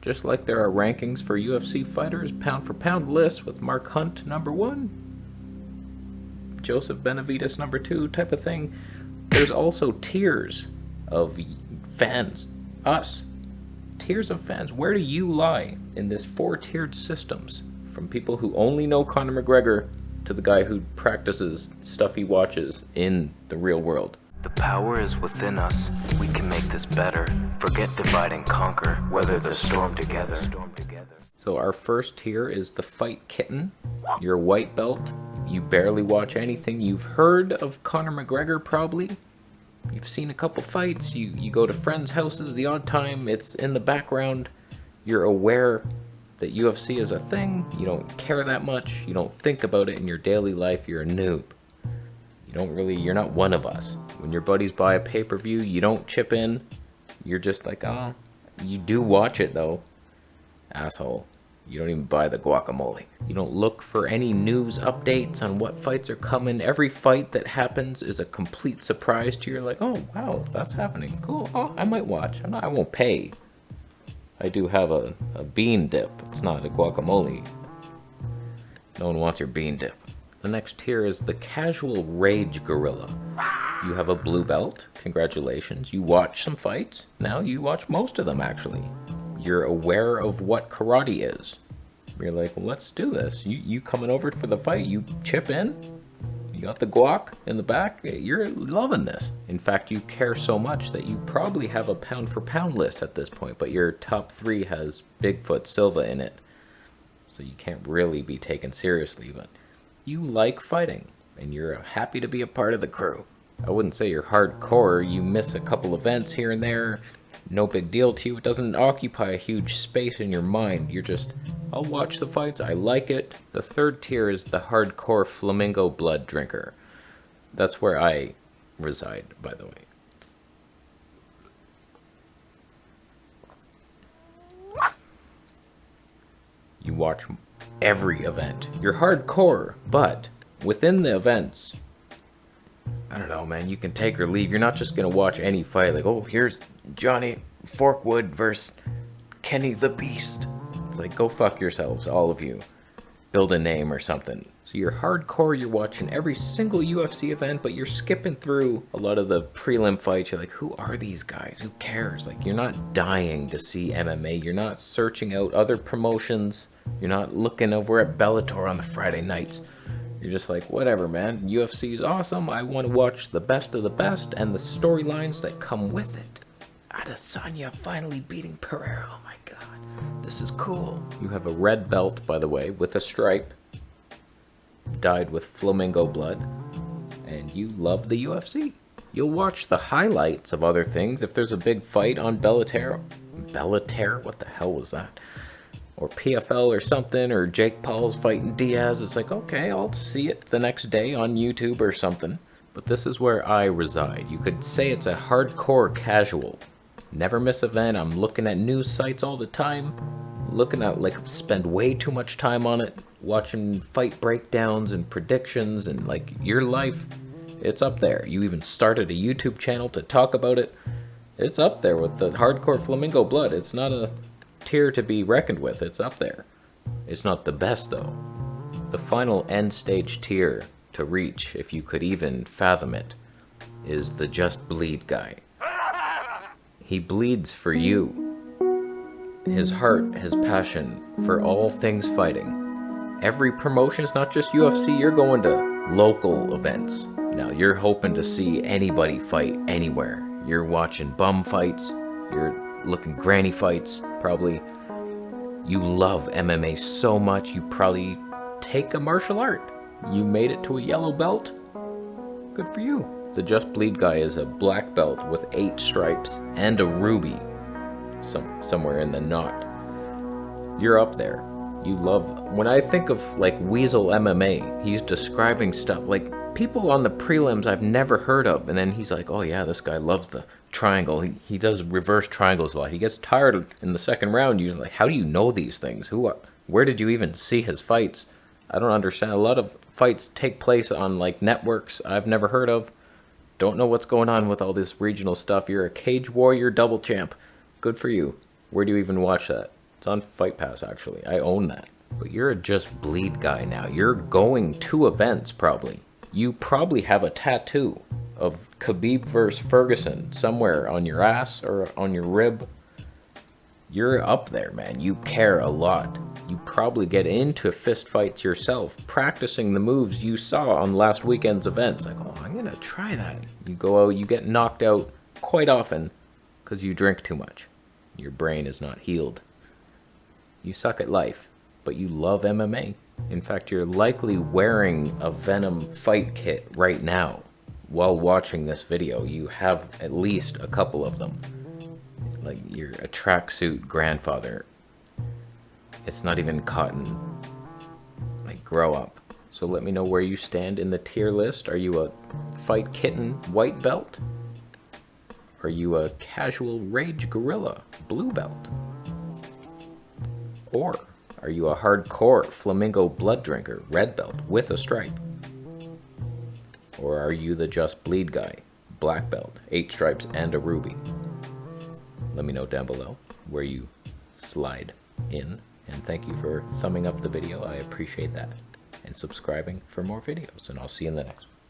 Just like there are rankings for UFC fighters, pound for pound lists with Mark Hunt #1, Joseph Benavidez #2 type of thing, there's also tiers of fans. Us. Tiers of fans. Where do you lie in this 4-tiered systems? From people who only know Conor McGregor to the guy who practices stuff he watches in the real world. The power is within us. We can make this better. Forget divide and conquer. Weather the storm together. So our first tier is the fight kitten. You're a white belt. You barely watch anything. You've heard of Conor McGregor probably. You've seen a couple fights. You go to friends' houses the odd time. It's in the background. You're aware that UFC is a thing. You don't care that much. You don't think about it in your daily life. You're a noob. You're not one of us. When your buddies buy a pay-per-view, you don't chip in. You're just like, oh, you do watch it though. Asshole. You don't even buy the guacamole. You don't look for any news updates on what fights are coming. Every fight that happens is a complete surprise to you. You're like, oh, wow, that's happening. Cool. Oh, I might watch. I won't pay. I do have a bean dip. It's not a guacamole. No one wants your bean dip. The next tier is the casual rage gorilla. You have a blue belt. Congratulations. You watch some fights. Now you watch most of them, actually. You're aware of what karate is. You're like, well, let's do this. You coming over for the fight. You chip in. You got the guac in the back. You're loving this. In fact, you care so much that you probably have a pound for pound list at this point, but your top 3 has Bigfoot Silva in it. So you can't really be taken seriously, but you like fighting, and you're happy to be a part of the crew. I wouldn't say you're hardcore. You miss a couple events here and there. No big deal to you. It doesn't occupy a huge space in your mind. You're just, I'll watch the fights. I like it. The third tier is the hardcore flamingo blood drinker. That's where I reside, by the way. You watch every event. You're hardcore, but within the events, I don't know, man, you can take or leave. You're not just going to watch any fight like, oh, here's Johnny Forkwood versus Kenny the Beast. It's like, go fuck yourselves, all of you. Build a name or something. So you're hardcore, you're watching every single UFC event, but you're skipping through a lot of the prelim fights. You're like, who are these guys? Who cares? Like, you're not dying to see MMA. You're not searching out other promotions. You're not looking over at Bellator on the Friday nights. You're just like, whatever, man. UFC is awesome. I want to watch the best of the best and the storylines that come with it. Adesanya finally beating Pereira. Oh my god. This is cool. You have a red belt, by the way, with a stripe. Dyed with flamingo blood. And you love the UFC. You'll watch the highlights of other things. If there's a big fight on Bellator? What the hell was that? Or PFL or something, or Jake Paul's fighting Diaz. It's like, okay, I'll see it the next day on YouTube or something. But this is where I reside. You could say it's a hardcore casual. Never miss an event. I'm looking at news sites all the time. Spend way too much time on it. Watching fight breakdowns and predictions and your life. It's up there. You even started a YouTube channel to talk about it. It's up there with the hardcore flamingo blood. It's not a tier to be reckoned with. It's up there. It's not the best though. The final end stage tier to reach, if you could even fathom it, is the just bleed guy. He bleeds for you. His heart, his passion for all things fighting. Every promotion is not just UFC. You're going to local events. Now you're hoping to see anybody fight anywhere. You're watching bum fights. You're looking granny fights, probably. You love MMA so much, you probably take a martial art. You made it to a yellow belt. Good for you. The Just Bleed guy is a black belt with 8 stripes and a ruby somewhere in the knot. You're up there. You love... When I think of Weasel MMA, he's describing stuff like people on the prelims I've never heard of, and then he's like, oh yeah, this guy loves the triangle. He does reverse triangles a lot. He gets tired in the second round. You're like, how do you know these things? Where did you even see his fights? I don't understand. A lot of fights take place on networks I've never heard of. Don't know what's going on with all this regional stuff. You're a Cage Warrior double champ. Good for you. Where do you even watch that? It's on Fight Pass, actually. I own that. But you're a Just Bleed guy now. You're going to events, probably. You probably have a tattoo of Khabib versus Ferguson somewhere on your ass or on your rib. You're up there, man. You care a lot. You probably get into fist fights yourself, practicing the moves you saw on last weekend's events. Like, oh, I'm gonna try that. You go out, you get knocked out quite often because you drink too much. Your brain is not healed. You suck at life, but you love MMA. In fact, you're likely wearing a Venom fight kit right now. While watching this video, you have at least a couple of them. Like, you're a tracksuit grandfather. It's not even cotton. Like, grow up. So let me know where you stand in the tier list. Are you a Fight Kitten white belt? Are you a casual Rage Gorilla blue belt? Or are you a hardcore Flamingo blood drinker red belt with a stripe? Or are you the Just Bleed guy, black belt, 8 stripes and a ruby? Let me know down below where you slide in. And thank you for thumbing up the video. I appreciate that. And subscribing for more videos. And I'll see you in the next one.